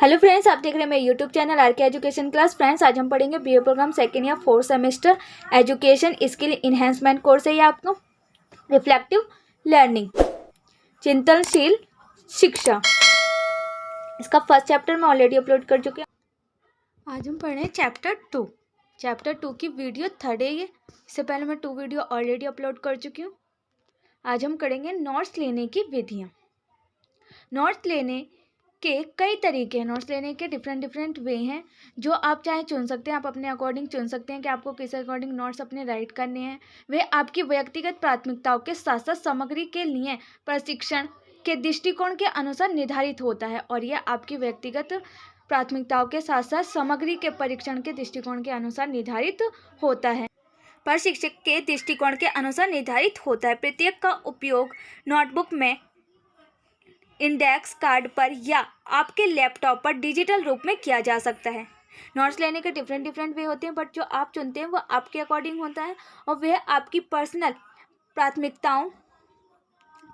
Hello friends, आप देख रहे हैं मेरे यूट्यूब चैनल आर के एजुकेशन क्लास। फ्रेंड्स, आज हम पढ़ेंगे बीए प्रोग्राम सेकेंड या fourth semester education skill enhancement course है ये आपको। रिफ्लेक्टिव लर्निंग, चिंतनशील शिक्षा, इसका फर्स्ट चैप्टर मैं ऑलरेडी अपलोड कर चुकी हूँ। आज हम पढ़ रहे हैं चैप्टर टू की वीडियो थर्ड है ये। इससे पहले मैं 2 वीडियो ऑलरेडी अपलोड कर चुकी हूँ। आज हम करेंगे नोट्स लेने की विधियाँ। नोट्स लेने के कई तरीके हैं, नोट्स लेने के डिफरेंट वे हैं जो आप चाहे चुन सकते हैं। आप अपने अकॉर्डिंग चुन सकते हैं कि आपको किस अकॉर्डिंग नोट्स अपने राइट करने हैं। वे आपकी व्यक्तिगत प्राथमिकताओं के साथ साथ सामग्री के लिए प्रशिक्षण के दृष्टिकोण के अनुसार निर्धारित होता है और यह आपकी व्यक्तिगत प्राथमिकताओं के साथ साथ सामग्री के परीक्षण के दृष्टिकोण के अनुसार निर्धारित होता है। प्रशिक्षक के दृष्टिकोण के अनुसार निर्धारित होता है। प्रत्येक का उपयोग नोटबुक में, इंडेक्स कार्ड पर या आपके लैपटॉप पर डिजिटल रूप में किया जा सकता है। नोट्स लेने के डिफरेंट वे होते हैं, बट जो आप चुनते हैं वो आपके अकॉर्डिंग होता है और वह आपकी पर्सनल प्राथमिकताओं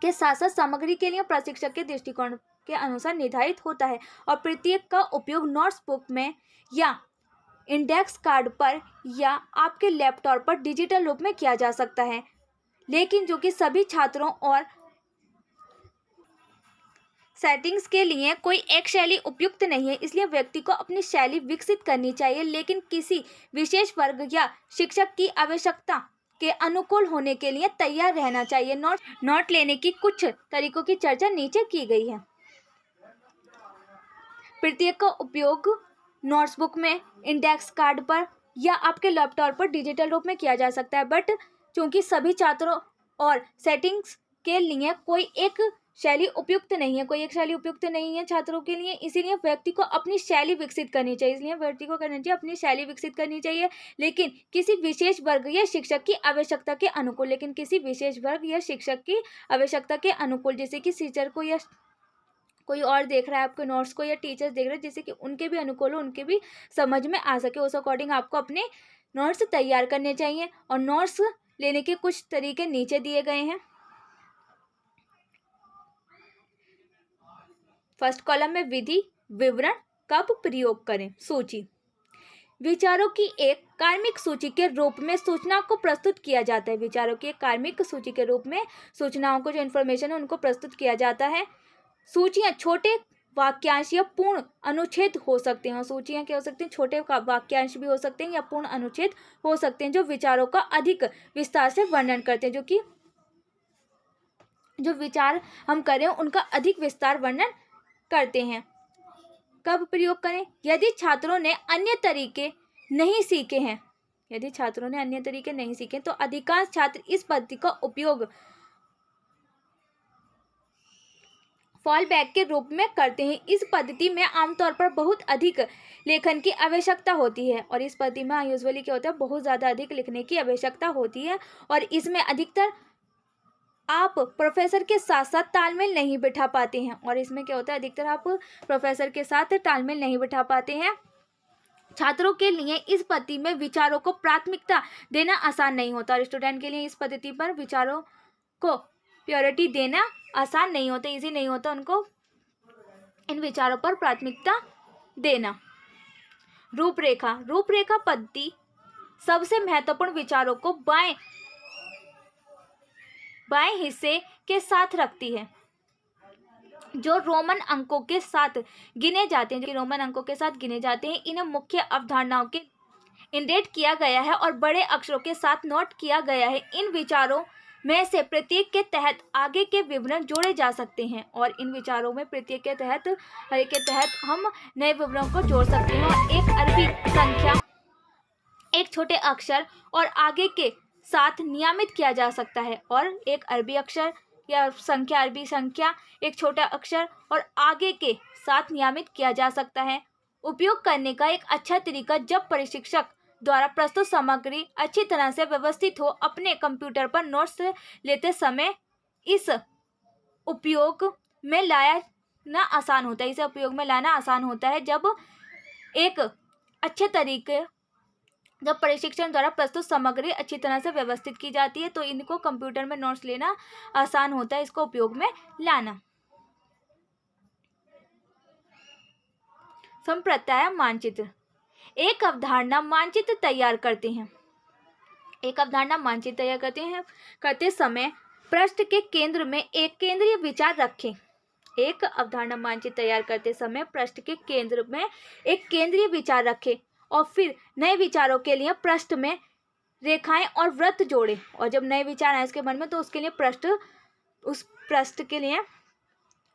के साथ साथ सामग्री के लिए प्रशिक्षक के दृष्टिकोण के अनुसार निर्धारित होता है। और प्रत्येक का उपयोग नोट्स बुक में या इंडेक्स कार्ड पर या आपके लैपटॉप पर डिजिटल रूप में किया जा सकता है, लेकिन जो कि सभी छात्रों और सेटिंग्स के लिए कोई एक शैली उपयुक्त नहीं है। इसलिए व्यक्ति को अपनी शैली विकसित करनी चाहिए, लेकिन किसी विशेष वर्ग या शिक्षक की आवश्यकता के अनुकूल होने के लिए तैयार रहना चाहिए। नोट लेने की कुछ तरीकों की चर्चा नीचे की गई है। प्रत्येक का उपयोग नोट्सबुक में, इंडेक्स कार्ड पर या आपके लैपटॉप पर डिजिटल रूप में किया जा सकता है, बट चूंकि सभी छात्रों और सेटिंग्स के लिए कोई एक शैली उपयुक्त नहीं है छात्रों के लिए, इसीलिए व्यक्ति को अपनी शैली विकसित करनी चाहिए, लेकिन किसी विशेष वर्ग या शिक्षक की आवश्यकता के अनुकूल, जैसे कि टीचर को या कोई और देख रहा है आपके नोट्स को, या टीचर्स देख रहे हैं, जैसे कि उनके भी अनुकूल हो, उनके भी समझ में आ सके, उस अकॉर्डिंग आपको अपने नोट्स तैयार करने चाहिए। और नोट्स लेने के कुछ तरीके नीचे दिए गए हैं। फर्स्ट कॉलम में विधि, विवरण, कब प्रयोग करें, सूची। विचारों की एक कार्मिक सूची के रूप में सूचना को प्रस्तुत किया जाता है। विचारों की एक कार्मिक सूची के रूप में सूचनाओं को, जो इन्फॉर्मेशन है, उनको प्रस्तुत किया जाता है। सूचियां छोटे वाक्यांश या पूर्ण अनुच्छेद हो सकते हैं। सूचियां क्या हो सकती हैं? छोटे वाक्यांश भी हो सकते हैं या पूर्ण अनुच्छेद हो सकते हैं, जो विचारों का अधिक विस्तार से वर्णन करते हैं, जो विचार हम करें उनका अधिक विस्तार वर्णन करते हैं। कब प्रयोग करें? यदि छात्रों ने अन्य तरीके नहीं सीखे तो अधिकांश छात्र इस पद्धति का उपयोग फॉल बैक के रूप में करते हैं। इस पद्धति में आमतौर पर बहुत अधिक लेखन की आवश्यकता होती है और इस पद्धति में यूजुअली क्या होता है, बहुत ज़्यादा अधिक लिखने की आवश्यकता होती है और इसमें अधिकतर आप प्रोफेसर के साथ साथ तालमेल नहीं बिठा पाते हैं छात्रों के लिए इस पद्धति में विचारों को प्राथमिकता देना आसान नहीं होता और स्टूडेंट के लिए इस पद्धति पर विचारों को प्रायोरिटी देना आसान नहीं होता, इजी नहीं होता उनको इन विचारों पर प्राथमिकता देना। रूपरेखा पद्धति सबसे महत्वपूर्ण विचारों को बाएं हिस्से के साथ रखती है, जो रोमन अंकों के साथ गिने जाते हैं। इन्हें मुख्य अवधारणाओं के इंडेंट किया गया है और बड़े अक्षरों के साथ नोट किया गया है। इन विचारों में से प्रत्येक के तहत आगे के विवरण जोड़े जा सकते हैं और इन विचारों में प्रत्येक के तहत हम नए विवरणों को जोड़ सकते हैं और एक अरबी संख्या, एक छोटे अक्षर और आगे के साथ नियमित किया जा सकता है और एक अरबी अक्षर या अरबी संख्या, एक छोटा अक्षर और आगे के साथ नियमित किया जा सकता है। उपयोग करने का एक अच्छा तरीका, जब प्रशिक्षक द्वारा प्रस्तुत सामग्री अच्छी तरह से व्यवस्थित हो, अपने कंप्यूटर पर नोट्स लेते समय इस उपयोग में लाना आसान होता है। जब प्रशिक्षण द्वारा प्रस्तुत सामग्री अच्छी तरह से व्यवस्थित की जाती है तो इनको कंप्यूटर में नोट्स लेना आसान होता है, इसको उपयोग में लाना। संप्रदाय मानचित्र। एक अवधारणा मानचित्र तैयार करते हैं। एक अवधारणा मानचित्र तैयार करते समय पृष्ठ के केंद्र में एक केंद्रीय विचार रखें। एक अवधारणा मानचित्र तैयार करते समय पृष्ठ के केंद्र में एक केंद्रीय विचार रखें और फिर नए विचारों के लिए पृष्ठ में रेखाएं और वृत्त जोड़ें। और जब नए विचार आए उसके मन में तो उसके लिए उस पृष्ठ के लिए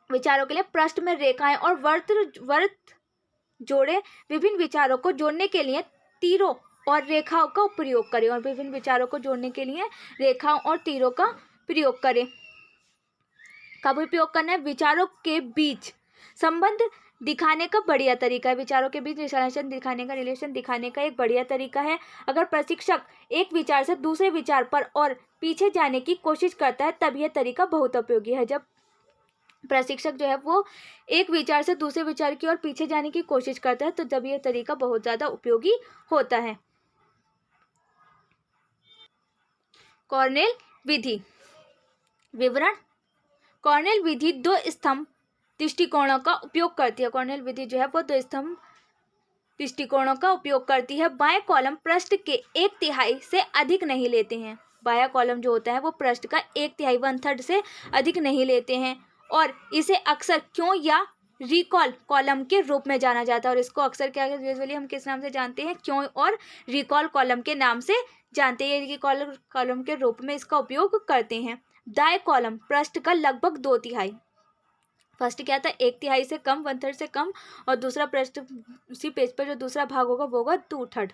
विचारों के लिए पृष्ठ में रेखाएं और वृत्त जोड़े। विभिन्न विचारों को जोड़ने के लिए तीरों और रेखाओं का प्रयोग करें। और विभिन्न विचारों को जोड़ने के लिए रेखाओं और तीरों का प्रयोग करें। कब उपयोग करना है? विचारों के बीच संबंध दिखाने का बढ़िया तरीका है। विचारों के बीच रिलेशन दिखाने का एक बढ़िया तरीका है। अगर प्रशिक्षक एक विचार से दूसरे विचार पर और पीछे जाने की कोशिश करता है तब यह तरीका बहुत उपयोगी है। जब प्रशिक्षक जो है वो एक विचार से दूसरे विचार की ओर पीछे जाने की कोशिश करता है तो जब यह तरीका बहुत ज़्यादा उपयोगी होता है। कॉर्नेल विधि विवरण। कॉर्नेल विधि दो स्तंभ दृष्टिकोणों का उपयोग करती है। कॉर्नेल विधि जो है वो दो स्तंभ दृष्टिकोणों का उपयोग करती है। बाएं कॉलम पृष्ठ के 1/3 से अधिक नहीं लेते हैं। बायां कॉलम जो होता है वो पृष्ठ का 1/3 1/3 से अधिक नहीं लेते हैं और इसे अक्सर क्यों या रिकॉल कॉलम के रूप में जाना जाता है। और इसको अक्सर क्या यूजुअली हम किस नाम से जानते हैं? क्यों और रिकॉल कॉलम के नाम से जानते हैं। रिकॉल कॉलम के रूप में इसका उपयोग करते हैं। दाएं कॉलम पृष्ठ का लगभग 2/3। फर्स्ट क्या था? 1/3 से कम 1/3 से कम और दूसरा पृष्ठ उसी पेज पर जो दूसरा भाग होगा वो होगा 2/3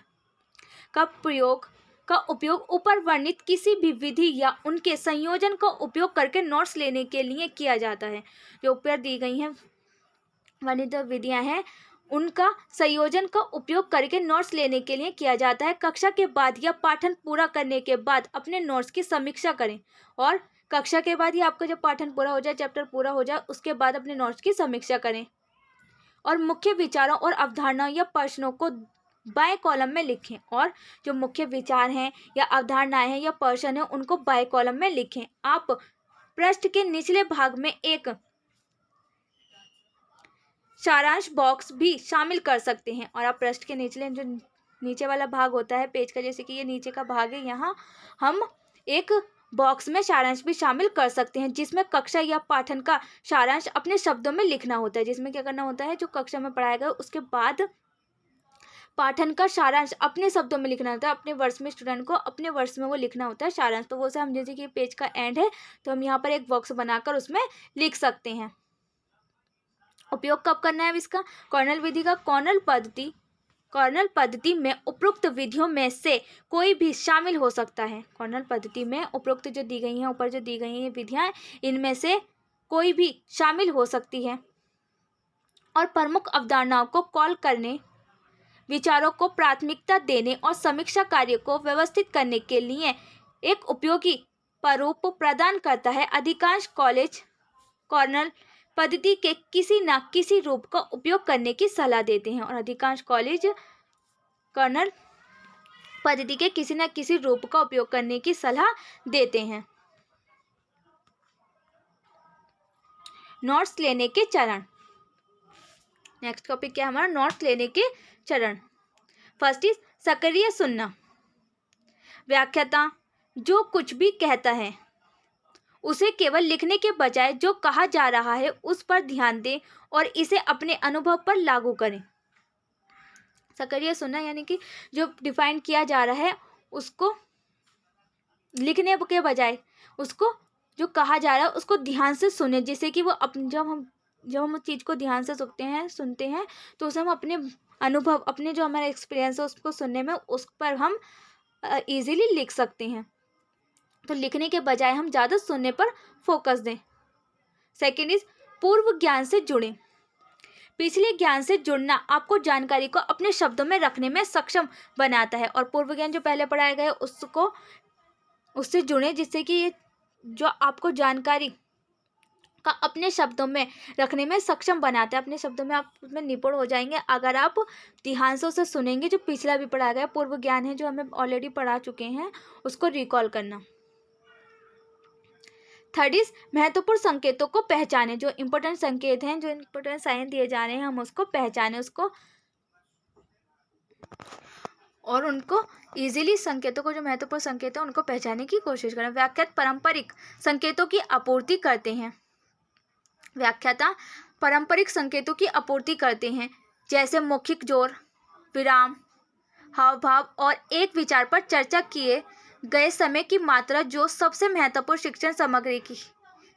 का उपयोग ऊपर वर्णित किसी भी विधि या उनके संयोजन का उपयोग करके नोट्स लेने के लिए किया जाता है। जो ऊपर दी गई हैं वर्णित विधियां हैं उनका संयोजन का उपयोग करके नोट्स लेने के लिए किया जाता है। कक्षा के बाद या पाठन पूरा करने के बाद अपने नोट्स की समीक्षा करें। और कक्षा के बाद ही आपका जब पाठन पूरा हो जाए, चैप्टर पूरा हो जाए, उसके बाद अपने नोट्स की समीक्षा करें। और मुख्य विचारों और अवधारणाओं या प्रश्नों को बाएं कॉलम में लिखें। और जो मुख्य विचार हैं या अवधारणाएं हैं या प्रश्न हैं उनको बाएं कॉलम में लिखें। आप पृष्ठ के निचले भाग में एक सारांश बॉक्स भी शामिल कर सकते हैं। और आप पृष्ठ के निचले जो नीचे वाला भाग होता है पेज का, जैसे कि ये नीचे का भाग है, यहाँ हम एक बॉक्स में सारांश भी शामिल कर सकते हैं जिसमें कक्षा या पाठन का सारांश अपने शब्दों में लिखना होता है। जिसमें क्या करना होता है? जो कक्षा में पढ़ाया गया उसके बाद पाठन का सारांश अपने शब्दों में लिखना होता है। अपने वर्ष में स्टूडेंट को अपने वर्ष में वो लिखना होता है सारांश। तो वो से हम जैसे कि पेज का एंड है तो हम यहाँ पर एक बॉक्स बनाकर उसमें लिख सकते हैं। उपयोग कब करना है इसका? कॉर्नेल विधि का कॉर्नेल पद्धति में उपरोक्त विधियों में से कोई भी शामिल हो सकता है। कॉर्नेल पद्धति में उपरोक्त जो दी गई हैं, ऊपर जो दी गई हैं ये विधियाँ, इनमें से कोई भी शामिल हो सकती है। और प्रमुख अवधारणाओं को कॉल करने, विचारों को प्राथमिकता देने और समीक्षा कार्य को व्यवस्थित करने के लिए एक उपयोगी प्रारूप प्रदान करता है। अधिकांश कॉलेज कॉर्नेल पद्धति के किसी न किसी रूप का उपयोग करने की सलाह देते हैं। और अधिकांश कॉलेज कॉर्नेल पद्धति के किसी न किसी रूप का उपयोग करने की सलाह देते हैं। नोट्स लेने के चरण। नेक्स्ट टॉपिक क्या है हमारा? नोट्स लेने के चरण। फर्स्ट इज सक्रिय सुनना। व्याख्याता जो कुछ भी कहता है उसे केवल लिखने के बजाय जो कहा जा रहा है उस पर ध्यान दें और इसे अपने अनुभव पर लागू करें। सक्रिय सुनना यानी कि जो डिफाइन किया जा रहा है उसको लिखने के बजाय उसको जो कहा जा रहा है उसको ध्यान से सुने, जिससे कि वो जब हम चीज़ को ध्यान से सुनते हैं तो उसे हम अपने अनुभव, अपने जो हमारा एक्सपीरियंस है उसको सुनने में उस पर हम इजीली लिख सकते हैं। तो लिखने के बजाय हम ज़्यादा सुनने पर फोकस दें। सेकेंड इज पूर्व ज्ञान से जुड़ें। पिछले ज्ञान से जुड़ना आपको जानकारी को अपने शब्दों में रखने में सक्षम बनाता है। और पूर्व ज्ञान जो पहले पढ़ाया गया है उससे जुड़ें, जिससे कि ये जो आपको जानकारी का अपने शब्दों में रखने में सक्षम बनाता है। अपने शब्दों में आप उसमें निपुण हो जाएंगे अगर आप ध्यान से उसे सुनेंगे। जो पिछला भी पढ़ाया गया पूर्व ज्ञान है जो हमें ऑलरेडी पढ़ा चुके हैं उसको रिकॉल करना। थर्ड इज महत्वपूर्ण संकेतों को पहचाने, जो इंपॉर्टेंट संकेत हैं, जो इंपॉर्टेंट साइन दिए जा रहे हैं, हम उसको पहचाने, उसको और उनको इजीली संकेतों को, जो महत्वपूर्ण संकेत है उनको पहचानने की कोशिश करें। व्याख्यात पारंपरिक संकेतों की आपूर्ति करते हैं। व्याख्याता पारंपरिक संकेतों की आपूर्ति करते हैं, जैसे मौखिक जोर, विराम, हाव भाव और एक विचार पर चर्चा किए गए समय की मात्रा, जो सबसे महत्वपूर्ण शिक्षण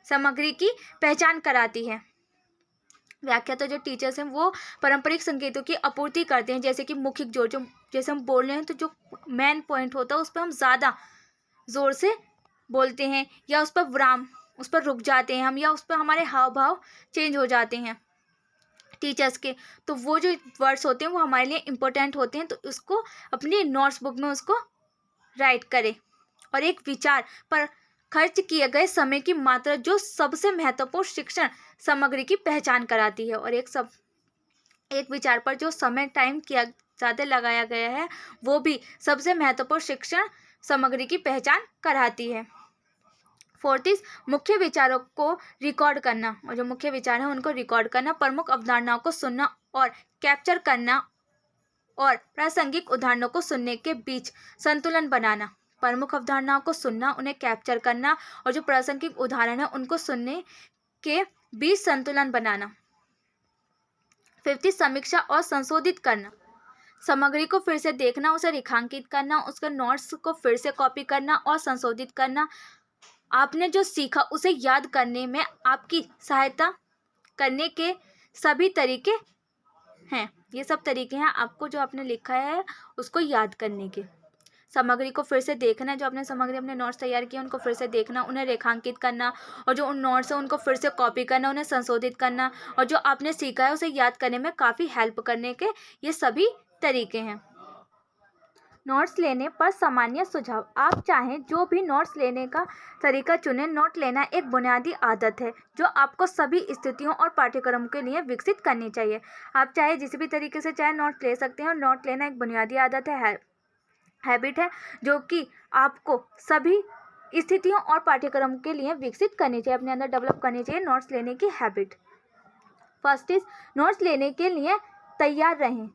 सामग्री की पहचान कराती है। व्याख्याता जो टीचर्स हैं वो पारंपरिक संकेतों की आपूर्ति करते हैं, जैसे कि मौखिक जोर, जो जैसे हम बोल रहे हैं तो जो मेन पॉइंट होता है उस पर हम ज़्यादा ज़ोर से बोलते हैं, या उस पर विराम, उस पर रुक जाते हैं हम, या उस पर हमारे हाव भाव चेंज हो जाते हैं टीचर्स के, तो वो जो वर्ड्स होते हैं वो हमारे लिए इम्पोर्टेंट होते हैं, तो उसको अपनी नोट्स बुक में उसको राइट करें। और एक विचार पर खर्च किए गए समय की मात्रा, जो सबसे महत्वपूर्ण शिक्षण सामग्री की पहचान कराती है। और एक विचार पर जो समय टाइम किया ज़्यादा लगाया गया है वो भी सबसे महत्वपूर्ण शिक्षण सामग्री की पहचान कराती है। फोर्थ इज मुख्य विचारों को रिकॉर्ड करना, और जो मुख्य विचार हैं उनको रिकॉर्ड करना, प्रमुख अवधारणाओं को सुनना और कैप्चर करना, और प्रासंगिक उदाहरणों को सुनने के बीच संतुलन बनाना। प्रमुख अवधारणाओं को सुनना, उन्हें कैप्चर करना, और जो प्रासंगिक उदाहरण है उनको सुनने के बीच संतुलन बनाना। फिफ्थ इज समीक्षा और संशोधित करना, सामग्री को फिर से देखना, उसे रेखांकित करना, उसके नोट्स को फिर से कॉपी करना और संशोधित करना। आपने जो सीखा उसे याद करने में आपकी सहायता करने के सभी तरीके हैं। ये सब तरीके हैं आपको जो आपने लिखा है उसको याद करने के। सामग्री को फिर से देखना, जो आपने सामग्री, अपने नोट्स तैयार किए उनको फिर से देखना, उन्हें रेखांकित करना, और जो उन नोट्स हैं उनको फिर से कॉपी करना, उन्हें संशोधित करना, और जो आपने सीखा है उसे याद करने में काफ़ी हेल्प करने के ये सभी तरीके हैं। नोट्स लेने पर सामान्य सुझाव, आप चाहें जो भी नोट्स लेने का तरीका चुनें, नोट लेना एक बुनियादी आदत है जो आपको सभी स्थितियों और पाठ्यक्रम के लिए विकसित करनी चाहिए। आप चाहे जिस भी तरीके से चाहे नोट ले सकते हैं, और नोट लेना एक बुनियादी आदत है, हैबिट है, जो कि आपको सभी स्थितियों और पाठ्यक्रम के लिए विकसित करनी चाहिए, अपने अंदर डेवलप करनी चाहिए नोट्स लेने की हैबिट। फर्स्ट इज नोट्स लेने के लिए तैयार रहें।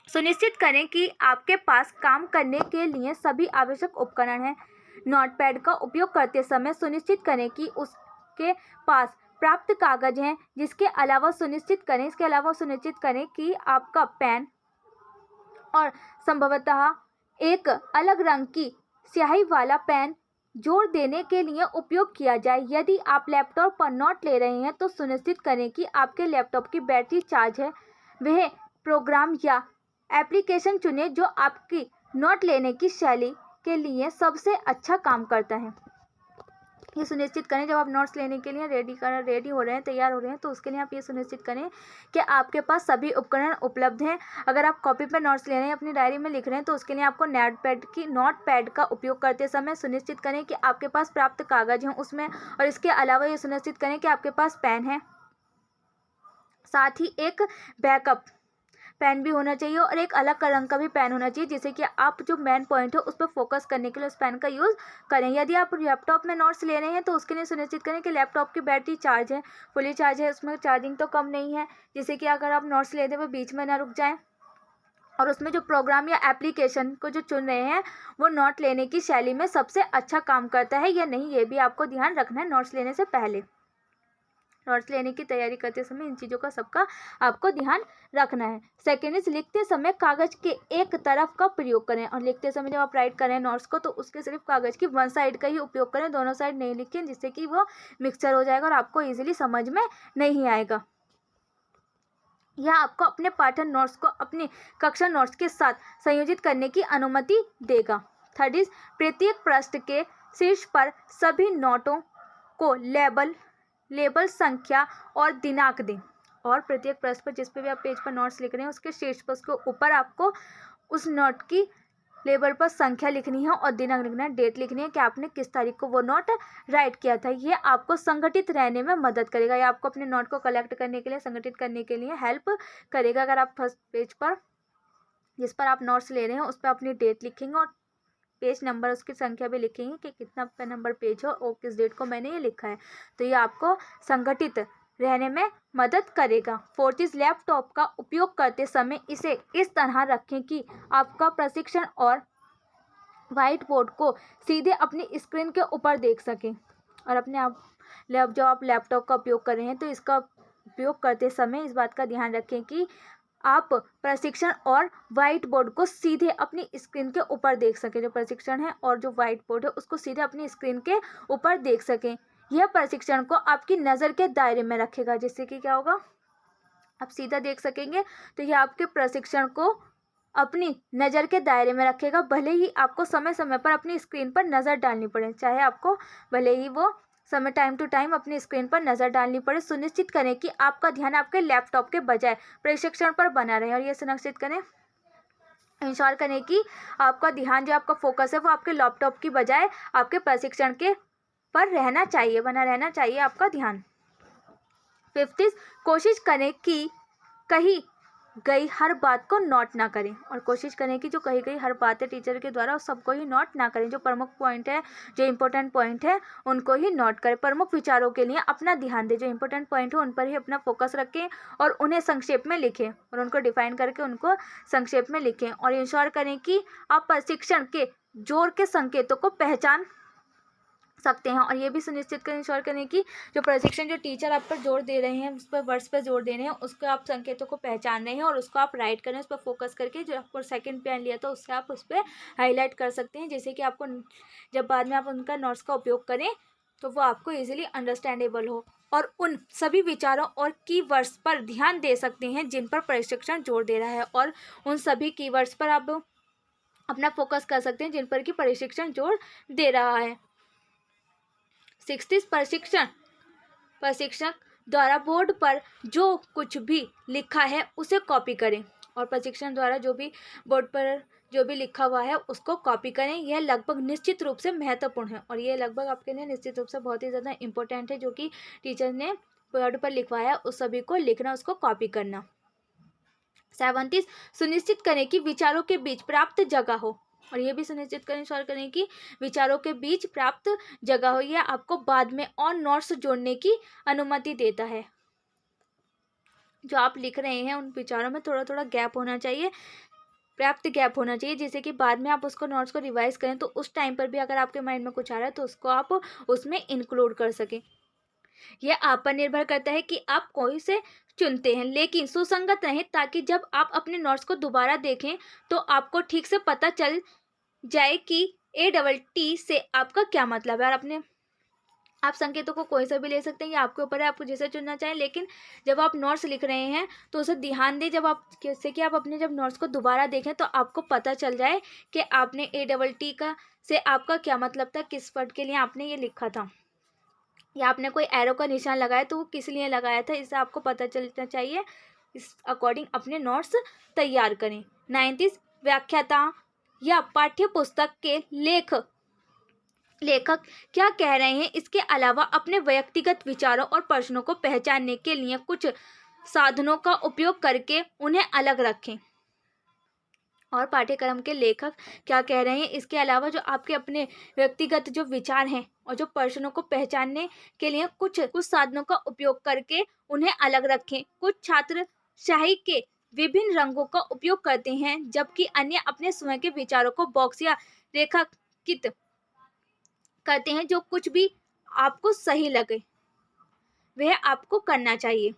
सुनिश्चित करें कि आपके पास काम करने के लिए सभी आवश्यक उपकरण हैं। नोटपैड का उपयोग करते समय सुनिश्चित करें कि उसके पास प्राप्त कागज हैं। इसके अलावा सुनिश्चित करें कि आपका पेन और संभवतः एक अलग रंग की स्याही वाला पेन जोर देने के लिए उपयोग किया जाए। यदि आप लैपटॉप पर नोट ले रहे हैं तो सुनिश्चित करें कि आपके लैपटॉप की बैटरी चार्ज है। वह प्रोग्राम या एप्लीकेशन चुनें जो आपकी नोट लेने की शैली के लिए सबसे अच्छा काम करता है। ये सुनिश्चित करें जब आप नोट्स लेने के लिए रेडी हो रहे हैं, तैयार हो रहे हैं, तो उसके लिए आप ये सुनिश्चित करें कि आपके पास सभी उपकरण उपलब्ध हैं। अगर आप कॉपी पर नोट्स ले रहे हैं, अपनी डायरी में लिख रहे हैं, तो उसके लिए आपको नोटपैड का उपयोग करते समय सुनिश्चित करें कि आपके पास प्राप्त कागज हैं उसमें, और इसके अलावा ये सुनिश्चित करें कि आपके पास पेन है, साथ ही एक बैकअप पेन भी होना चाहिए और एक अलग रंग का भी पेन होना चाहिए, जिससे कि आप जो मेन पॉइंट है उस पर फोकस करने के लिए उस पेन का यूज़ करें। यदि आप लैपटॉप में नोट्स ले रहे हैं तो उसके लिए सुनिश्चित करें कि लैपटॉप की बैटरी चार्ज है, फुली चार्ज है, उसमें चार्जिंग तो कम नहीं है, जिससे कि अगर आप नोट्स लेते हुए बीच में ना रुक जाएँ। और उसमें जो प्रोग्राम या एप्लीकेशन को जो चुन रहे हैं वो नोट लेने की शैली में सबसे अच्छा काम करता है या नहीं, ये भी आपको ध्यान रखना है नोट्स लेने से पहले। नोट्स लेने की तैयारी करते समय इन चीज़ों का सबका आपको ध्यान रखना है। सेकेंड इज लिखते समय कागज के एक तरफ का प्रयोग करें, और लिखते समय जब आप राइट करें नोट्स को तो उसके सिर्फ कागज की वन साइड का ही उपयोग करें, दोनों साइड नहीं लिखें, जिससे कि वो मिक्सचर हो जाएगा और आपको ईजिली समझ में नहीं आएगा। यह आपको अपने पाठन नोट्स को अपनी कक्षा नोट्स के साथ संयोजित करने की अनुमति देगा। थर्ड इज प्रत्येक पृष्ठ के शीर्ष पर सभी नोटों को लेबल संख्या और दिनांक दें, और प्रत्येक पृष्ठ पर जिस पे भी आप पेज पर नोट्स लिख रहे हैं उसके शीर्ष पर उसके ऊपर आपको उस नोट की लेबल पर संख्या लिखनी है और दिनांक लिखना है, डेट लिखनी है कि आपने किस तारीख को वो नोट राइट किया था। ये आपको संगठित रहने में मदद करेगा, या आपको अपने नोट को कलेक्ट करने के लिए, संगठित करने के लिए हेल्प करेगा। अगर आप फर्स्ट पेज पर जिस पर आप नोट्स ले रहे हैं उस पर अपनी डेट लिखेंगे और पेज नंबर, उसकी संख्या भी लिखेंगे कि कितना नंबर पेज हो और किस डेट को मैंने ये लिखा है। तो ये आपको संगठित रहने में मदद करेगा। फोर्थ इज लैपटॉप का उपयोग करते समय इसे इस तरह रखें कि आपका प्रशिक्षण और व्हाइट बोर्ड को सीधे अपनी स्क्रीन के ऊपर देख सकें। और अपने आप जब आप लैपटॉप का उपयोग कर रहे हैं तो इसका उपयोग करते समय इस बात का ध्यान रखें कि आप प्रशिक्षण और व्हाइट बोर्ड को सीधे अपनी स्क्रीन के ऊपर देख सकें। जो प्रशिक्षण है और जो व्हाइट बोर्ड है उसको सीधे अपनी स्क्रीन के ऊपर देख सकें। यह प्रशिक्षण को आपकी नज़र के दायरे में रखेगा, जिससे कि क्या होगा, आप सीधा देख सकेंगे। तो यह आपके प्रशिक्षण को अपनी नज़र के दायरे में रखेगा। भले ही आपको समय समय पर अपनी स्क्रीन पर नज़र डालनी पड़े, चाहे आपको भले ही वो समय टाइम टू टाइम अपनी स्क्रीन पर नज़र डालनी पड़े, सुनिश्चित करें कि आपका ध्यान आपके लैपटॉप के बजाय प्रशिक्षण पर बना रहे। और ये सुनिश्चित करें, इंश्योर करें कि आपका ध्यान जो आपका फोकस है वो आपके लैपटॉप की बजाय आपके प्रशिक्षण के पर रहना चाहिए, बना रहना चाहिए आपका ध्यान। फिफ्थ इज कोशिश करें कि कही गई हर बात को नोट ना करें। और कोशिश करें कि जो कही गई हर बात है टीचर के द्वारा उस सबको ही नोट ना करें। जो प्रमुख पॉइंट है, जो इम्पोर्टेंट पॉइंट है उनको ही नोट करें। प्रमुख विचारों के लिए अपना ध्यान दें। जो इम्पोर्टेंट पॉइंट है उन पर ही अपना फोकस रखें और उन्हें संक्षेप में लिखें और उनको डिफाइन करके उनको संक्षेप में लिखें। और इंश्योर करें कि आप प्रशिक्षण के जोर के संकेतों को पहचान सकते हैं। और ये भी सुनिश्चित करें, इंश्योर करें कि जो प्रशिक्षण जो टीचर आप पर जोर दे रहे हैं, उस पर वर्ड्स पर जोर दे रहे हैं, उसको आप संकेतों को पहचान रहे हैं और उसको आप राइट करें, उस पर फोकस करके। जो आपको सेकंड पेन लिया था उससे आप उस पर हाईलाइट कर सकते हैं, जैसे कि आपको जब बाद में आप उनका नोट्स का उपयोग करें तो वो आपको ईजिली अंडरस्टैंडेबल हो। और उन सभी विचारों और कीवर्ड्स पर ध्यान दे सकते हैं जिन पर प्रशिक्षण जोर दे रहा है, और उन सभी कीवर्ड्स पर आप अपना फोकस कर सकते हैं जिन पर कि प्रशिक्षण जोर दे रहा है। सिक्स्थ प्रशिक्षक द्वारा बोर्ड पर जो कुछ भी लिखा है उसे कॉपी करें। और प्रशिक्षण द्वारा जो भी बोर्ड पर जो भी लिखा हुआ है उसको कॉपी करें। यह लगभग निश्चित रूप से महत्वपूर्ण है और ये लगभग आपके लिए निश्चित रूप से बहुत ही ज़्यादा इंपॉर्टेंट है। जो कि टीचर ने बोर्ड पर लिखवाया उस सभी को लिखना, उसको कॉपी करना। 7 सुनिश्चित करें कि विचारों के बीच प्राप्त जगह हो। और ये भी सुनिश्चित करें, इंश्योर करें कि विचारों के बीच प्राप्त जगह हो। यह आपको बाद में और नोट्स जोड़ने की अनुमति देता है। जो आप लिख रहे हैं उन विचारों में थोड़ा थोड़ा गैप होना चाहिए, पर्याप्त गैप होना चाहिए, जिससे कि बाद में आप उसको नोट्स को रिवाइज करें तो उस टाइम पर भी अगर आपके माइंड में कुछ आ रहा है तो उसको आप उसमें इंक्लूड कर सकें। यह आप पर निर्भर करता है कि आप कोई से चुनते हैं, लेकिन सुसंगत रहें ताकि जब आप अपने नोट्स को दोबारा देखें तो आपको ठीक से पता चल जाए कि ATT से आपका क्या मतलब है। और आप संकेतों को कोई सा भी ले सकते हैं, ये आपके ऊपर है, आपको जैसे चुनना चाहें। लेकिन जब आप नोट्स लिख रहे हैं तो उसे ध्यान दें, जब आप जैसे कि आप अपने जब नोट्स को दोबारा देखें तो आपको पता चल जाए कि आपने ATT का से आपका क्या मतलब था, किस वर्ड के लिए आपने ये लिखा था, या आपने कोई एरो का निशान लगाया तो वो किस लिए लगाया था, इससे आपको पता चलना चाहिए। इस अकॉर्डिंग अपने नोट्स तैयार करें। 9 व्याख्याता या पाठ्य पुस्तक के लेखक क्या कह रहे हैं इसके अलावा अपने व्यक्तिगत विचारों और प्रश्नों को पहचानने के लिए कुछ साधनों का उपयोग करके उन्हें अलग रखें। और पाठ्यक्रम के लेखक क्या कह रहे हैं इसके अलावा जो आपके अपने व्यक्तिगत जो विचार हैं और जो प्रश्नों को पहचानने के लिए कुछ साधनों का उपयोग करके उन्हें अलग रखें। कुछ छात्र स्याही के विभिन्न रंगों का उपयोग करते हैं जबकि अन्य अपने स्वयं के विचारों को बॉक्स या रेखांकित करते हैं। जो कुछ भी आपको सही लगे वह आपको करना चाहिए।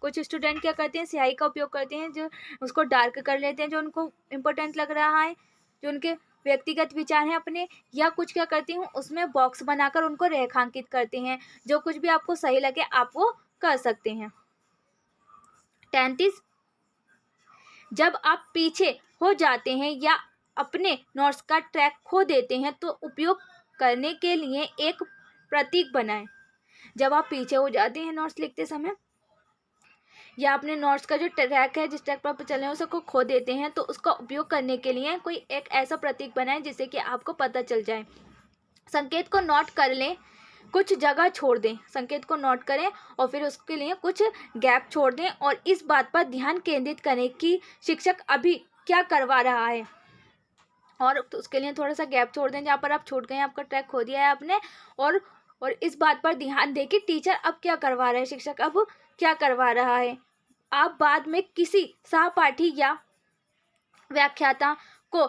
कुछ स्टूडेंट क्या करते हैं, स्याही का उपयोग करते हैं, जो उसको डार्क कर लेते हैं जो उनको इम्पोर्टेंट लग रहा है, जो उनके व्यक्तिगत विचार हैं अपने, या कुछ क्या करते हैं उसमें बॉक्स बनाकर उनको रेखांकित करते हैं। जो कुछ भी आपको सही लगे आप वो कर सकते हैं। 10 जब आप पीछे हो जाते हैं या अपने नोट्स का ट्रैक खो देते हैं तो उपयोग करने के लिए एक प्रतीक बनाएं। जब आप पीछे हो जाते हैं नोट्स लिखते समय या अपने नोट्स का जो ट्रैक है, जिस ट्रैक पर आप चल रहे हैं उसको खो देते हैं, तो उसका उपयोग करने के लिए कोई एक ऐसा प्रतीक बनाएं जिससे कि आपको पता चल जाए। संकेत को नोट कर लें, कुछ जगह छोड़ दें। संकेत को नोट करें और फिर उसके लिए कुछ गैप छोड़ दें और इस बात पर ध्यान केंद्रित करें कि शिक्षक अभी क्या करवा रहा है और तो उसके लिए थोड़ा सा गैप छोड़ दें जहाँ पर आप छूट गए हैं, आपका ट्रैक खो दिया है आपने। और इस बात पर ध्यान दें कि टीचर अब क्या करवा रहा है, शिक्षक अब क्या करवा रहा है। आप बाद में किसी सहपाठी या व्याख्याता को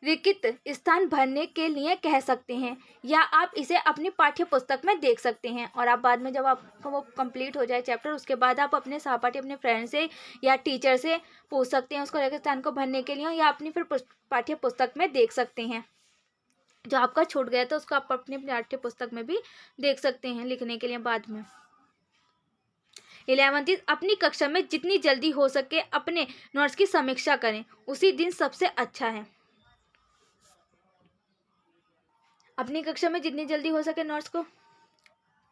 रिक्त स्थान भरने के लिए कह सकते हैं, या आप इसे अपनी पाठ्य पुस्तक में देख सकते हैं। और आप बाद में जब आपको वो कंप्लीट हो जाए चैप्टर, उसके बाद आप अपने सहपाठी, अपने फ्रेंड से या टीचर से पूछ सकते हैं उसको रिक्त स्थान को भरने के लिए, या अपनी फिर पाठ्य पुस्तक में देख सकते हैं। जो आपका छूट गया था उसको आप अपनी पाठ्य पुस्तक में भी देख सकते हैं लिखने के लिए बाद में। 11th, अपनी कक्षा में जितनी जल्दी हो सके अपने नोट्स की समीक्षा करें, उसी दिन सबसे अच्छा है। अपनी कक्षा में जितनी जल्दी हो सके नोट्स को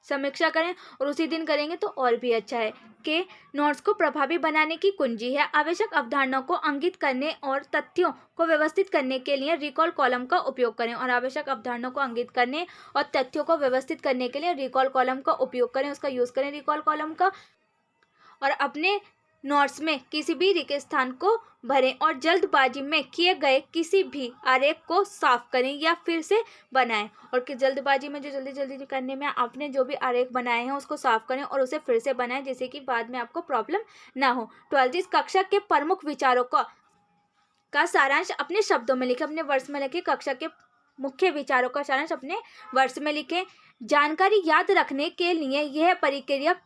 समीक्षा करें और उसी दिन करेंगे तो और भी अच्छा है। कि नोट्स को प्रभावी बनाने की कुंजी है आवश्यक अवधारणाओं को अंकित करने और तथ्यों को व्यवस्थित करने के लिए रिकॉल कॉलम का उपयोग करें। और आवश्यक अवधारणाओं को अंकित करने और तथ्यों को व्यवस्थित करने के लिए रिकॉल कॉलम का उपयोग करें, उसका यूज़ करें रिकॉल कॉलम का। और अपने नोट्स में किसी भी रिक्त स्थान को भरें और जल्दबाजी में किए गए किसी भी आरेख को साफ करें या फिर से बनाएं। और कि जल्दबाजी में जो जल्दी करने में आपने जो भी आरेख बनाए हैं उसको साफ करें और उसे फिर से बनाएं, जिससे कि बाद में आपको प्रॉब्लम ना हो। 12, कक्षा के प्रमुख विचारों का सारांश अपने शब्दों में लिखें, अपने वर्ड्स में लिखें। कक्षा के मुख्य विचारों का सारांश अपने वर्ड्स में लिखें। जानकारी याद रखने के लिए यह प्रक्रिया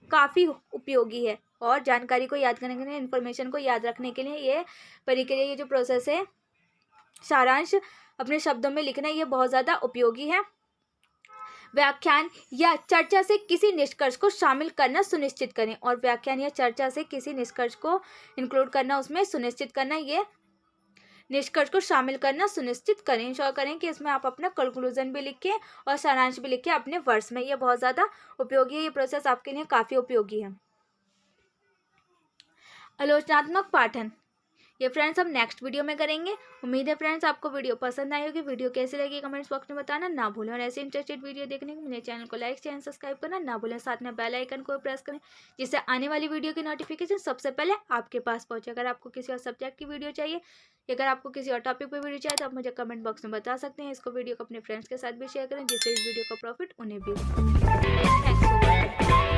काफ़ी उपयोगी है, और जानकारी को याद करने के लिए, इन्फॉर्मेशन को याद रखने के लिए ये प्रक्रिया, ये जो प्रोसेस है सारांश अपने शब्दों में लिखना, ये बहुत ज़्यादा उपयोगी है। व्याख्यान या चर्चा से किसी निष्कर्ष को शामिल करना सुनिश्चित करें, और व्याख्यान या चर्चा से किसी निष्कर्ष को इंक्लूड करना, उसमें सुनिश्चित करना, ये निष्कर्ष को शामिल करना सुनिश्चित करें। इंश्योर करें कि इसमें आप अपना कंक्लूजन भी लिखें और सारांश भी लिखें अपने वर्ड्स में। ये बहुत ज़्यादा उपयोगी है, ये प्रोसेस आपके लिए काफ़ी उपयोगी है। आलोचनात्मक पाठन, ये फ्रेंड्स हम नेक्स्ट वीडियो में करेंगे। उम्मीद है फ्रेंड्स आपको वीडियो पसंद आई होगी। वीडियो कैसी लगी कमेंट्स बॉक्स में बताना ना भूलें, और ऐसे इंटरेस्टेड वीडियो देखने के मेरे चैनल को लाइक शेयर सब्सक्राइब करना ना भूलें। साथ में बेल आइकन को प्रेस करें, जिससे आने वाली वीडियो की नोटिफिकेशन सबसे पहले आपके पास पहुंचे। अगर आपको किसी और सब्जेक्ट की वीडियो चाहिए, अगर आपको किसी और टॉपिक पर वीडियो चाहिए, तो आप मुझे कमेंट बॉक्स में बता सकते हैं। इसको वीडियो को अपने फ्रेंड्स के साथ भी शेयर करें, जिससे इस वीडियो का प्रॉफिट उन्हें भी हो। Thanks for watching.